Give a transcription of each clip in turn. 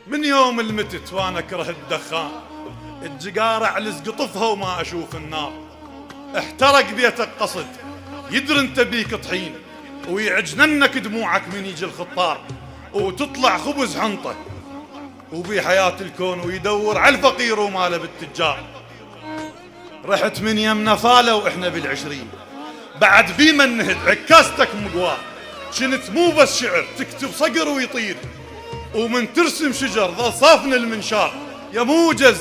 من يوم المتت وانا اكره الدخان، الجقارع لزقطفها وما اشوف النار. احترق بيتك قصد، يدري انت بيك طحين، ويعجننك دموعك من يجي الخطار، وتطلع خبز حنطه وبي حياة الكون، ويدور على الفقير وماله بالتجار. رحت من يمنا فالة واحنا بالعشرين، بعد بيما النهد عكاستك مقوار. كنت مو بس شعر، تكتب صقر ويطير، ومن ترسم شجر ظل صافن المنشار. يا موجز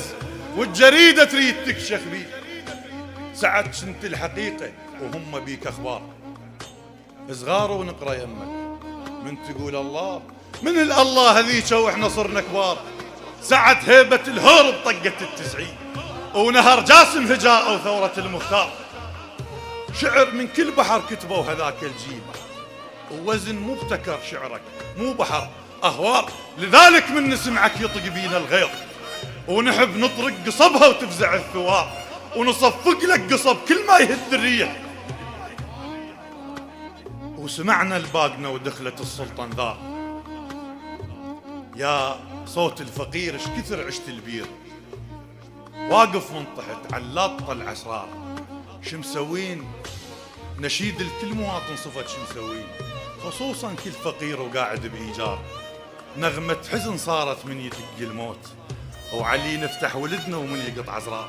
والجريدة تريد تكشخ بيك، ساعة كنت الحقيقة وهم بيك اخبار. صغار ونقرا يمك من تقول الله، من الله هذيك واحنا صرنا كبار. ساعة هيبة الهرب طقت التسعين، ونهر جاسم هجاء وثورة المختار. شعر من كل بحر كتبوا هذاك الجيل، ووزن مبتكر شعرك مو بحر أهوار. لذلك من نسمعك يطق بينا الغيظ، ونحب نطرق قصبها وتفزع الثوار، ونصفق لك قصب كل ما يهد الريح. وسمعنا الباقنة ودخلت السلطان ذار. يا صوت الفقير اش كثر عشت البير، واقف منطحت علاط العسرار. شمسوين نشيد الكل مواطن صفة شمسوين، خصوصا كل فقير وقاعد بإيجار. نغمة حزن صارت من يدق الموت، وعلي نفتح ولدنا ومن يقطع زرار.